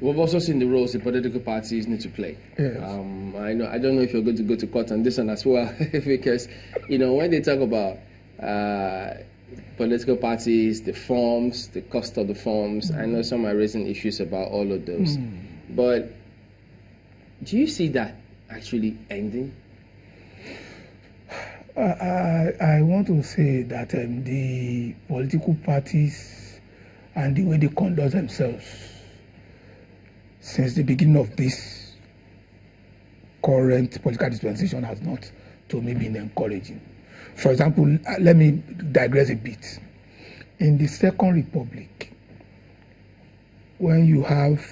We've also seen the roles the political parties need to play. Yes. I don't know if you're going to go to court on this one as well, because when they talk about political parties, the forms, the cost of the forms, I know some are raising issues about all of those. But do you see that actually ending? I want to say that the political parties and the way they conduct themselves since the beginning of this current political dispensation has not, to me, been encouraging. For example, let me digress a bit. In the Second Republic, when you have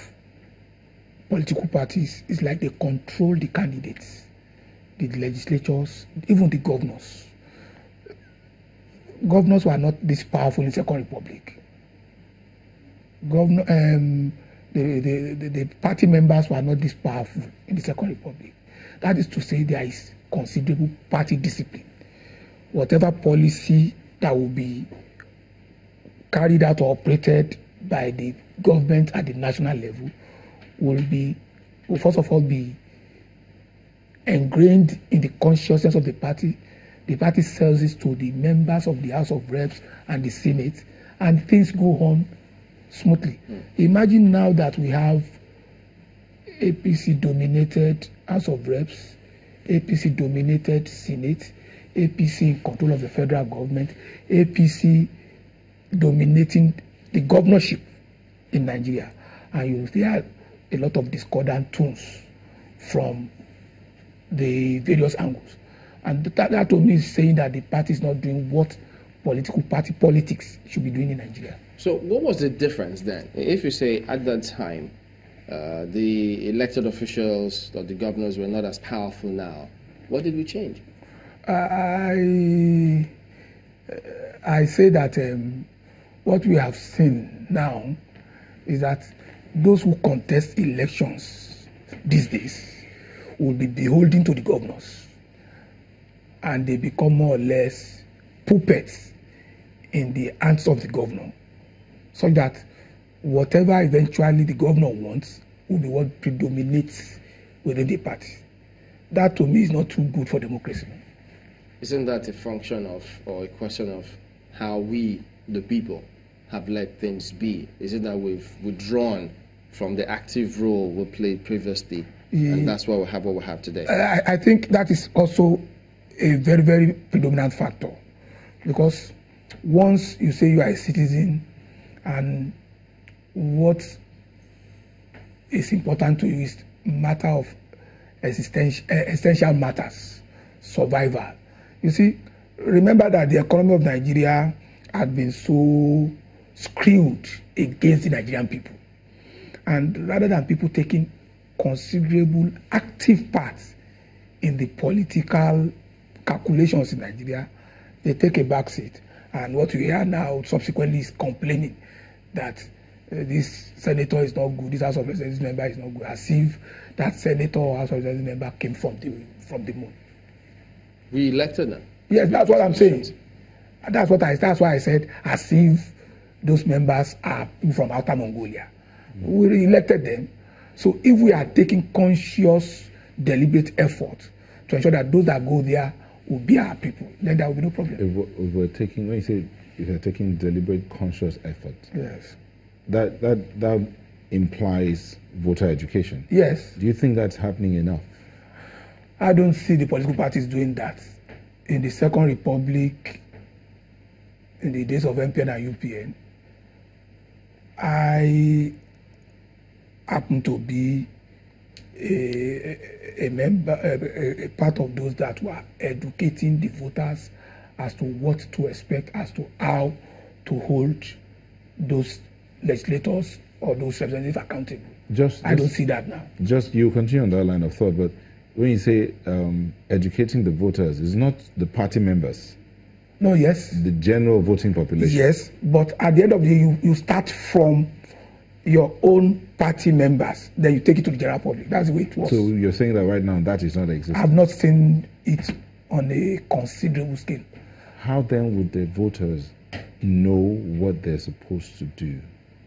political parties, it's like they control the candidates, the legislatures, even the governors. Governors were not this powerful in the Second Republic. The party members were not this powerful in the Second Republic. That is to say, there is considerable party discipline. Whatever policy that will be carried out or operated by the government at the national level will first of all be ingrained in the consciousness of the party. The party sells it to the members of the House of Reps and the Senate, and things go on smoothly. Imagine now that we have APC-dominated House of Reps, APC-dominated Senate, APC in control of the federal government, APC dominating the governorship in Nigeria, and you hear a lot of discordant tones from the various angles. And that to me is saying that the party is not doing what political party politics should be doing in Nigeria. So what was the difference then? If you say at that time, the elected officials or the governors were not as powerful now, what did we change? I say that what we have seen now is that those who contest elections these days will be beholden to the governors, and they become more or less puppets in the hands of the governor, so that whatever eventually the governor wants will be what predominates within the party. That to me is not too good for democracy. Isn't that a function of, or a question of, how we, the people, have let things be? Is it that we've withdrawn from the active role we played previously, and that's why we have what we have today? I think that is also a very, very predominant factor, because once you say you are a citizen and what is important to you is matter of essential matters, survival. You see, remember that the economy of Nigeria had been so screwed against the Nigerian people. And rather than people taking considerable active part in the political calculations in Nigeria, they take a back seat. And what we hear now subsequently is complaining that this senator is not good, this House of Representatives member is not good, as if that senator or House of Representatives member came from the moon. We elected them. Yes, that's what I'm saying. That's why I said as if those members are from Outer Mongolia. We elected them. So if we are taking conscious, deliberate effort to ensure that those that go there will be our people, then there will be no problem. If we're taking, when you say if you're taking deliberate, conscious effort, yes, that implies voter education. Yes. Do you think that's happening enough? I don't see the political parties doing that. In the Second Republic, in the days of MPN and UPN, I happen to be a member, a part of those that were educating the voters as to what to expect, as to how to hold those legislators or those representatives accountable. I don't see that now. Just you continue on that line of thought, but when you say educating the voters, it's not the party members. No, yes. The general voting population. Yes, but at the end of the day, you start from your own party members, then you take it to the general public. That's the way it works. So you're saying that right now that is not existing? I've not seen it on a considerable scale. How then would the voters know what they're supposed to do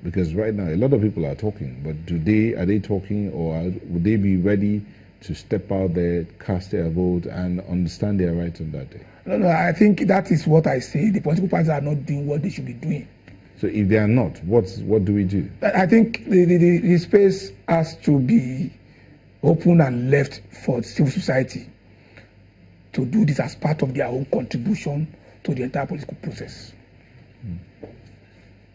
Because right now, a lot of people are talking, but are they talking, or would they be ready to step out there, cast their vote, and understand their rights on that day? No, I think that is what I say. The political parties are not doing what they should be doing. So if they are not, what do we do? I think the space has to be open and left for civil society to do this as part of their own contribution to the entire political process.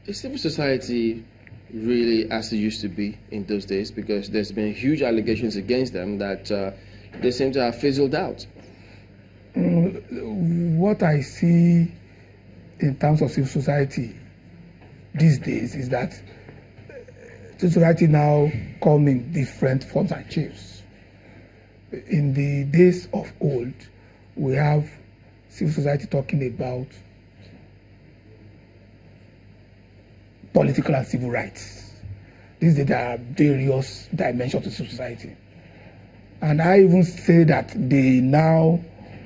Is civil society really as it used to be in those days? Because there's been huge allegations against them that they seem to have fizzled out. What I see in terms of civil society these days is that civil society now come in different forms and shapes. In the days of old, we have civil society talking about political and civil rights. These days there are various dimensions to civil society. And I even say that they now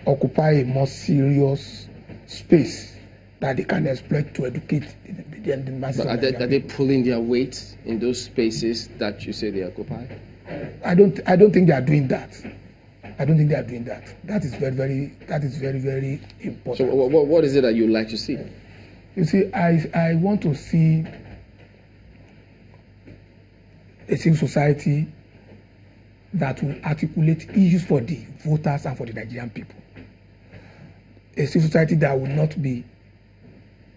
occupy a more serious space that they can exploit to educate the masses. But are they pulling their weight in those spaces that you say they occupy? I don't think they are doing that. I don't think they are doing that. That is very, very important. So what is it that you like to see? You see, I want to see a civil society that will articulate issues for the voters and for the Nigerian people. A civil society that will not be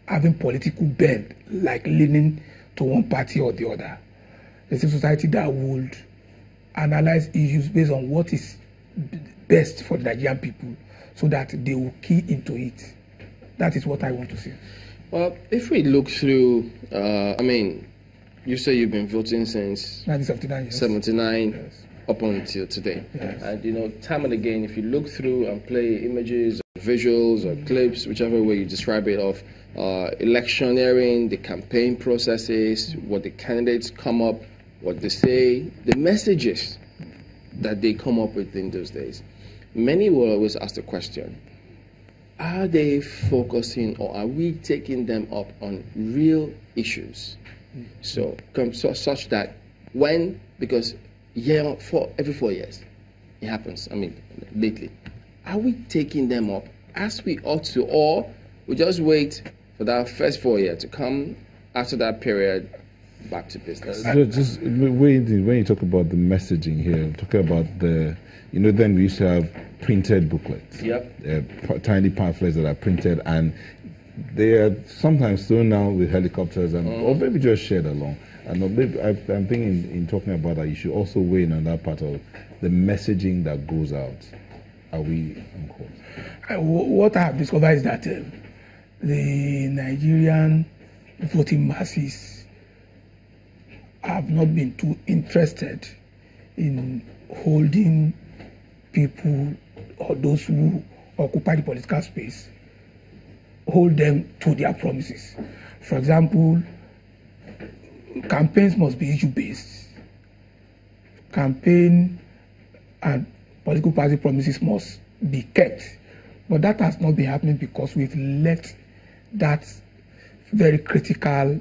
having political bend, like leaning to one party or the other. A civil society that would analyze issues based on what is best for the Nigerian people so that they will key into it. That is what I want to see. Well, if we look through, you say you've been voting since 1979 yes. Up until today. Yes. And, time and again, if you look through and play images, visuals, or clips, whichever way you describe it, of electioneering, the campaign processes, what the candidates come up, what they say, the messages that they come up with in those days, many will always ask the question, are they focusing or are we taking them up on real issues? So such that because every 4 years it happens, lately, are we taking them up as we ought to, or we just wait for that first 4 years to come, after that period, back to business? Just when you talk about the messaging here, talking about then we used to have printed booklets. Yep. Tiny pamphlets that are printed, and they are sometimes thrown down with helicopters, or maybe just shared along. And I'm thinking in talking about that, you should also weigh in on that part of the messaging that goes out. Are we on course? What I have discovered is that the Nigerian voting masses have not been too interested in holding people or those who occupy the political space, hold them to their promises. For example, campaigns must be issue-based. Campaign and political party promises must be kept. But that has not been happening because we've left that very critical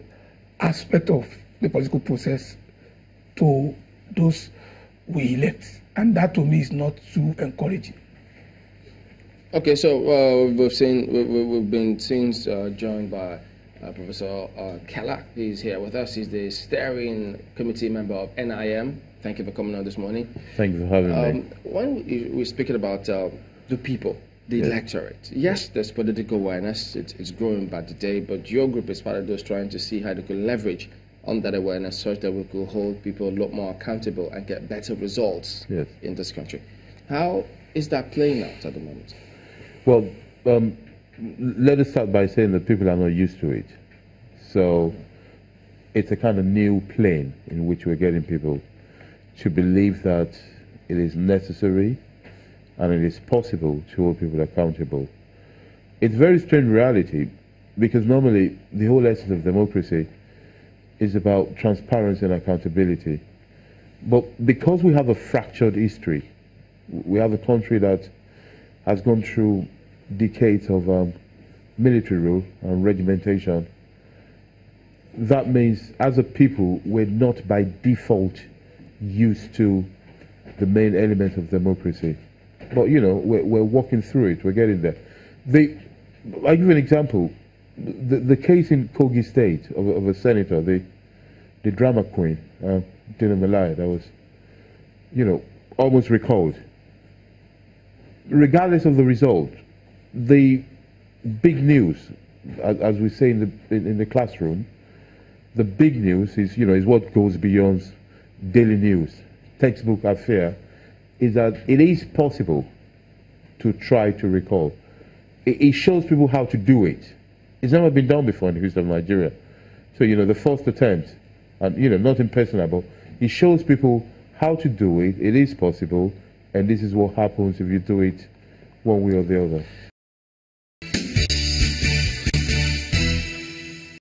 aspect of the political process to those we elect. And that to me is not too encouraging. Okay, so we've been since joined by Professor Keller. He's here with us. He's the steering committee member of NIM. Thank you for coming on this morning. Thank you for having me. When we're speaking about the people, the electorate, yes, there's political awareness. It's growing by the day, but your group is part of those trying to see how they could leverage on that awareness such that we could hold people a lot more accountable and get better results in this country. How is that playing out at the moment? Well, let us start by saying that people are not used to it. So it's a kind of new plane in which we're getting people to believe that it is necessary and it is possible to hold people accountable. It's a very strange reality because normally the whole essence of democracy is about transparency and accountability. But because we have a fractured history, we have a country that has gone through decades of military rule and regimentation, that means as a people, we're not by default used to the main element of democracy. But, you know, we're walking through it. We're getting there. I'll give you an example. The case in Kogi State of a senator, the drama queen, Dina Malaya, that was, you know, almost recalled. Regardless of the result, the big news, as we say in the classroom, the big news is, you know, is what goes beyond daily news, textbook affair, is that it is possible to try to recall. It shows people how to do it. It's never been done before in the history of Nigeria. So, you know, the first attempt, and, you know, not impersonable, it shows people how to do it. It is possible, and this is what happens if you do it one way or the other.